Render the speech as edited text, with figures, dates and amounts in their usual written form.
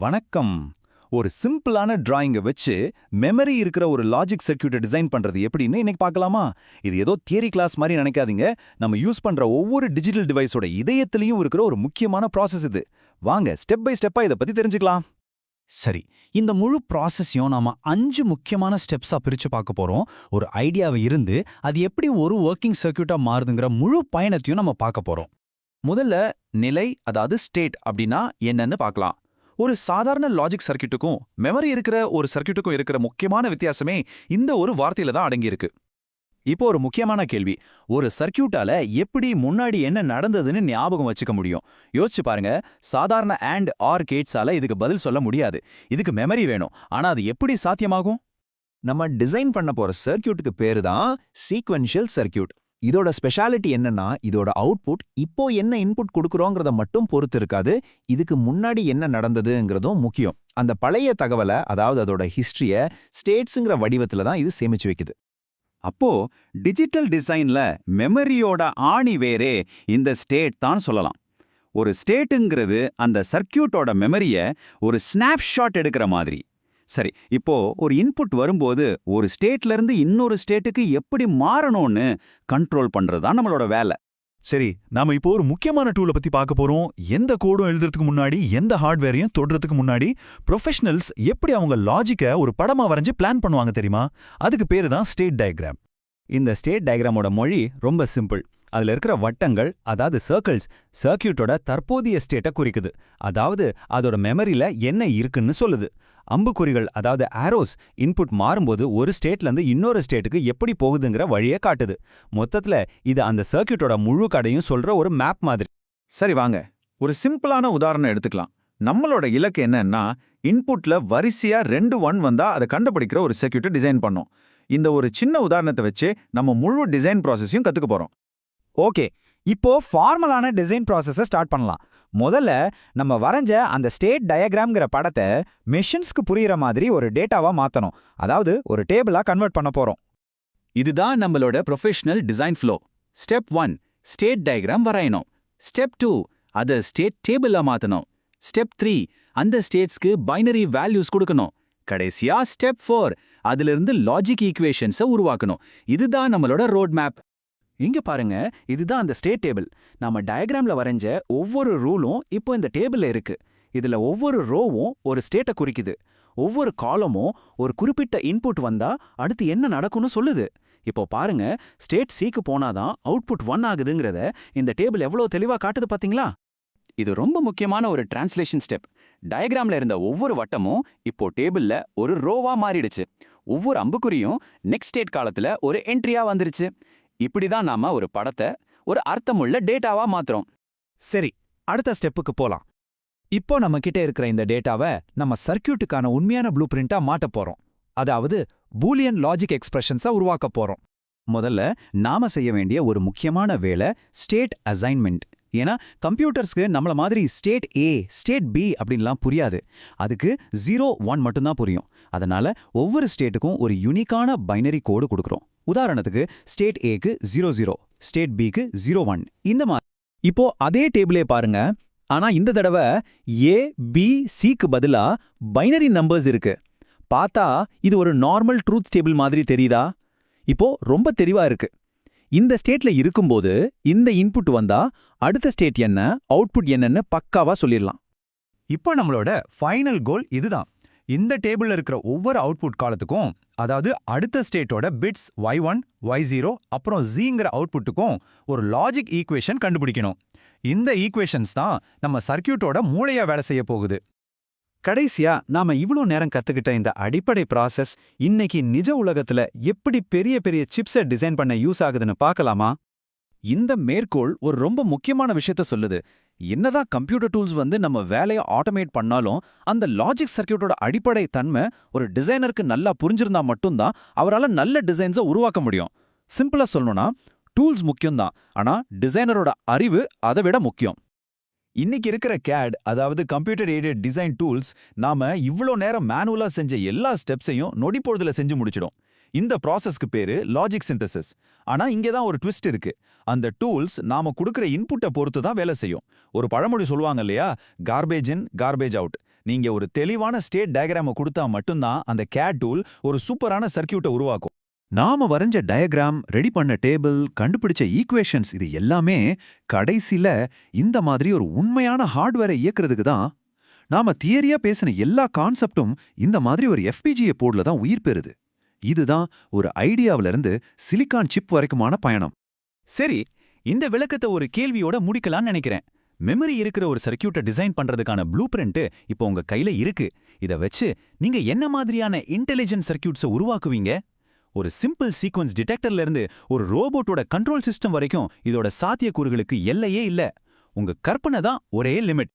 வணக்கம். ஒரு சிம்பிளான டிராயிங்கை வச்சு மெமரி இருக்கிற ஒரு லாஜிக் சர்க்யூட்டை டிசைன் பண்றது எப்படின்னு இன்னைக்கு பார்க்கலாமா? இது ஏதோ தியரி கிளாஸ் மாதிரி நினைக்காதீங்க. நம்ம யூஸ் பண்ற ஒவ்வொரு டிஜிட்டல் டிவைஸோட இதயத்திலையும் இருக்கிற ஒரு முக்கியமான ப்ராசஸ் இது. வாங்க ஸ்டெப் பை ஸ்டெப்பா இதை பத்தி தெரிஞ்சுக்கலாம். சரி, இந்த முழு ப்ராசஸையும் நாம 5 முக்கியமான ஸ்டெப்ஸா பிரிச்சு பார்க்க போறோம். ஒரு ஐடியாவை இருந்து அது எப்படி ஒரு ஒர்க்கிங் சர்க்யூட்டா மாறுதுங்கிற முழு பயணத்தையும் நம்ம பார்க்க போறோம். முதல்ல நிலை, அதாவது ஸ்டேட் அப்படின்னா என்னன்னு பார்க்கலாம். ஒரு சாதாரண லாஜிக் சர்க்யூட்டுக்கும் மெமரி இருக்கிற ஒரு சர்க்யூட்டுக்கும் இருக்கிற முக்கியமான வித்தியாசமே இந்த ஒரு வார்த்தையில தான் அடங்கியிருக்கு. இப்போ ஒரு முக்கியமான கேள்வி. ஒரு சர்க்யூட்டால எப்படி முன்னாடி என்ன நடந்ததுன்னு ஞாபகம் வச்சுக்க முடியும்? யோசிச்சு பாருங்க. சாதாரண அண்ட் ஆர் கேட்ஸால இதுக்கு பதில் சொல்ல முடியாது. இதுக்கு மெமரி வேணும். ஆனா அது எப்படி சாத்தியமாகும்? நம்ம டிசைன் பண்ண போற சர்க்யூட்டுக்கு பேரு தான் சீக்வென்ஷியல் சர்க்யூட். இதோட ஸ்பெஷாலிட்டி என்னன்னா, இதோட அவுட்புட் இப்போ என்ன இன்புட் கொடுக்குறோங்கிறத மட்டும் பொறுத்து இருக்காது, இதுக்கு முன்னாடி என்ன நடந்ததுங்கிறதும் முக்கியம். அந்த பழைய தகவலை, அதாவது அதோட ஹிஸ்டரிய ஸ்டேட்ஸுங்கிற வடிவத்துல தான் இது சேமிச்சு வைக்குது. அப்போ டிஜிட்டல் டிசைன்ல மெமரியோட ஆணி வேரே இந்த ஸ்டேட் தான் சொல்லலாம். ஒரு ஸ்டேட்டுங்கிறது அந்த சர்க்யூட்டோட மெமரிய ஒரு ஸ்னாப்ஷாட் எடுக்கிற மாதிரி. சரி, இப்போ ஒரு இன்புட் வரும்போது ஒரு ஸ்டேட்ல இருந்து இன்னொரு ஸ்டேட்டுக்கு எப்படி மாறணும்னு கண்ட்ரோல் பண்றது தான் நம்மளோட வேலை. சரி, நாம இப்போ ஒரு முக்கியமான டூலை பத்தி பார்க்க போறோம். எந்த கோடும் எழுதுறதுக்கு முன்னாடி, எந்த ஹார்ட்வேரையும் தொடுறதுக்கு முன்னாடி ப்ரொஃபஷனல்ஸ் எப்படி அவங்க லாஜிக்கை ஒரு படமா வரைஞ்சு பிளான் பண்ணுவாங்க தெரியுமா? அதுக்கு பேரு தான் ஸ்டேட் டயக்ராம். இந்த ஸ்டேட் டயக்ராமோட மொழி ரொம்ப சிம்பிள். அதுல இருக்கிற வட்டங்கள், அதாவது சர்க்கிள்ஸ், சர்க்யூட்டோட தற்போதைய ஸ்டேட்டை குறிக்குது. அதாவது அதோட மெமரியில என்ன இருக்குன்னு சொல்லுது. அம்புக்குறிகள், அதாவது ஆரோஸ், இன்புட் மாறும்போது ஒரு ஸ்டேட்லேருந்து இன்னொரு ஸ்டேட்டுக்கு எப்படி போகுதுங்கிற வழியை காட்டுது. மொத்தத்துல இது அந்த சர்க்யூட்டோட முழு கடையும் சொல்ற ஒரு மேப் மாதிரி. சரி, வாங்க ஒரு சிம்பிளான உதாரணம் எடுத்துக்கலாம். நம்மளோட இலக்கு என்னன்னா, இன்புட்ல வரிசையா 2 1 வந்தா அதை கண்டுபிடிக்கிற ஒரு சர்க்யூட்டை டிசைன் பண்ணோம். இந்த ஒரு சின்ன உதாரணத்தை வச்சு நம்ம முழு டிசைன் ப்ராசஸையும் கத்துக்க போறோம். ஓகே, இப்போ ஃபார்மலான டிசைன் ப்ராசஸை ஸ்டார்ட் பண்ணலாம். முதல்ல நம்ம வரைஞ்ச அந்த ஸ்டேட் டயக்ராம்ங்கிற படத்தை மெஷின்ஸ்க்கு புரியுற மாதிரி ஒரு டேட்டாவா மாத்தணும். அதாவது ஒரு டேபிளா கன்வெர்ட் பண்ண போறோம். இதுதான் நம்மளோட professional design flow. Step 1 state diagram வரையணும். ஸ்டெப் 2 அதை ஸ்டேட் டேபிளா மாத்தணும். ஸ்டெப் 3 அந்த ஸ்டேட்ஸ்க்கு பைனரி வேல்யூஸ் கொடுக்கணும். கடைசியா ஸ்டெப் 4 அதிலிருந்து லாஜிக் ஈக்குவேஷன்ஸை உருவாக்கணும். இதுதான் நம்மளோட ரோட் மேப். இங்க பாருங்க, இதுதான் அந்த ஸ்டேட் டேபிள். நாம டயக்ராம்ல வரைஞ்ச ஒவ்வொரு ரூலும் இப்போ இந்த டேபிள்ல இருக்கு. இதுல ஒவ்வொரு ரோவும் ஒரு ஸ்டேட்டை குறிக்குது. ஒவ்வொரு காலமும் ஒரு குறிப்பிட்ட இன்புட் வந்தா அடுத்து என்ன நடக்கும்னு சொல்லுது. இப்போ பாருங்க, ஸ்டேட் சிக்கு போனாதான் அவுட்புட் 1 ஆகுதுங்கிறத இந்த டேபிள் எவ்வளவு தெளிவா காட்டுது பாத்தீங்களா? இது ரொம்ப முக்கியமான ஒரு டிரான்ஸ்லேஷன் ஸ்டெப். டயக்ராம்ல இருந்த ஒவ்வொரு வட்டமும் இப்போ டேபிள்ல ஒரு ரோவா மாறிடுச்சு. ஒவ்வொரு அம்புக்குறியும் நெக்ஸ்ட் ஸ்டேட் காலத்துல ஒரு என்ட்ரியா வந்துருச்சு. இப்படிதான் நாம ஒரு படத்தை ஒரு அர்த்தமுள்ள டேட்டாவா மாத்துறோம். சரி, அடுத்த ஸ்டெப்புக்கு போலாம். இப்போ நம்ம கிட்ட இருக்கிற இந்த டேட்டாவை நம்ம சர்க்யூட்டுக்கான உண்மையான ப்ளூ பிரிண்டா மாட்ட போறோம். அதாவது பூலியன் லாஜிக் எக்ஸ்பிரஷன்ஸா உருவாக்க போறோம். முதல்ல நாம செய்ய வேண்டிய ஒரு முக்கியமான வேலை ஸ்டேட் அசைன்மெண்ட். ஏன்னா கம்ப்யூட்டர்ஸ்க்கு நம்மள மாதிரி ஸ்டேட் ஏ, ஸ்டேட் பி அப்படின்லாம் புரியாது. அதுக்கு 0 1 மட்டும்தான் புரியும். அதனால ஒவ்வொரு ஸ்டேட்டுக்கும் ஒரு யூனிக்கான பைனரி கோடு கொடுக்குறோம். உதாரணத்துக்கு ஸ்டேட் ஏக்கு 00, ஸ்டேட் பிக்கு 01. இந்த மாதிரி இப்போ அதே டேபிளே பாருங்க. ஆனா இந்த தடவை ஏ, பி, சிக்கு பதிலா பைனரி நம்பர்ஸ் இருக்கு. பார்த்தா இது ஒரு நார்மல் ட்ரூத் டேபிள் மாதிரி தெரியுதா? இப்போ ரொம்ப தெளிவா இருக்கு. இந்த ஸ்டேட்ல இருக்கும்போது இந்த இன்புட் வந்தா அடுத்த ஸ்டேட் என்ன, அவுட்புட் என்னன்னு பக்காவா சொல்லிடலாம். இப்போ நம்மளோட ஃபைனல் கோல் இதுதான். இந்த டேபிள்ல இருக்கிற ஒவ்வொரு அவுட்புட் காலத்துக்கும், அதாவது அடுத்த ஸ்டேட்டோட பிட்ஸ் y1, y0 அப்புறம் zங்கிற அவுட்புட்டுக்கும் ஒரு லாஜிக் ஈக்குவேஷன் கண்டுபிடிக்கணும். இந்த ஈக்குவேஷன்ஸ் தான் நம்ம சர்க்யூட்டோட மூளையா வேலை செய்ய போகுது. கடைசியா நாம இவ்ளோ நேரம் கத்துக்கிட்ட இந்த அடிப்படை ப்ராசஸ் இன்னைக்கு நிஜ உலகத்துல எப்படி பெரிய பெரிய சிப்ஸை டிசைன் பண்ண யூஸ் ஆகுதுன்னு பார்க்கலாமா? இந்த மேற்கோள் ஒரு ரொம்ப முக்கியமான விஷயத்த சொல்லுது. என்னதான் கம்ப்யூட்டர் டூல்ஸ் நம்ம வேலையை ஆட்டோமேட் பண்ணாலும் அந்த லாஜிக் சர்க்யூட்டோட அடிப்படை தன்மை ஒரு டிசைனருக்கு நல்லா புரிஞ்சிருந்தா மட்டும்தான் அவரால் நல்ல டிசைன்ஸை உருவாக்க முடியும். சிம்பிளா சொல்லணும்னா, டூல்ஸ் முக்கியம்தான், ஆனா டிசைனரோட அறிவு அதை விட முக்கியம். இன்னைக்கு இருக்கிற CAD, அதாவது கம்ப்யூட்டர் எய்டட் டிசைன் டூல்ஸ், நாம இவ்ளோ நேரம் மேனுவலா செஞ்ச எல்லா ஸ்டெப்ஸையும் நொடிப்பொழுதுல செஞ்சு முடிச்சிடும். இந்த ப்ராசஸ்க்கு பேரு லாஜிக் சிந்தசிஸ். ஆனா இங்கே தான் ஒரு ட்விஸ்ட் இருக்கு. அந்த டூல்ஸ் நாம கொடுக்கிற இன்புட்டை பொறுத்து தான் வேலை செய்யும். ஒரு பழமொழி சொல்லுவாங்க இல்லையா, கார்பேஜ் இன் கார்பேஜ் அவுட். நீங்க ஒரு தெளிவான ஸ்டேட் டயக்ராம கொடுத்தா மட்டும்தான் அந்த கேட் டூல் ஒரு சூப்பரான சர்க்கியூட்டை உருவாக்கும். நாம வரைஞ்ச டயக்ராம், ரெடி பண்ண டேபிள், கண்டுபிடிச்ச ஈக்குவேஷன்ஸ் இது எல்லாமே கடைசில இந்த மாதிரி ஒரு உண்மையான ஹார்ட்வேரை இயக்குறதுக்கு தான். நாம தியரியா பேசின எல்லா கான்செப்டும் இந்த மாதிரி ஒரு FPGA போர்ட்ல தான் உயிர் பெறுது. இதுதான் ஒரு ஐடியாவில இருந்து சிலிக்கான் சிப் வரைக்குமான பயணம். சரி, இந்த விளக்கத்தை ஒரு கேள்வியோட முடிக்கலாம்னு நினைக்கிறேன். மெமரி இருக்கிற ஒரு சர்க்கியூட்டை டிசைன் பண்றதுக்கான ப்ளூ பிரிண்ட் இப்போ உங்க கையில இருக்கு. இத வச்சு நீங்க என்ன மாதிரியான இன்டெலிஜென்ட் சர்க்கியூட்ஸை உருவாக்குவீங்க? ஒரு சிம்பிள் சீக்வன்ஸ் டிடெக்டர்ல இருந்து ஒரு ரோபோட்டோட கண்ட்ரோல் சிஸ்டம் வரைக்கும் இதோட சாத்தியக்கூறுகளுக்கு எல்லையே இல்ல. உங்க கற்பனை தான் ஒரே லிமிட்.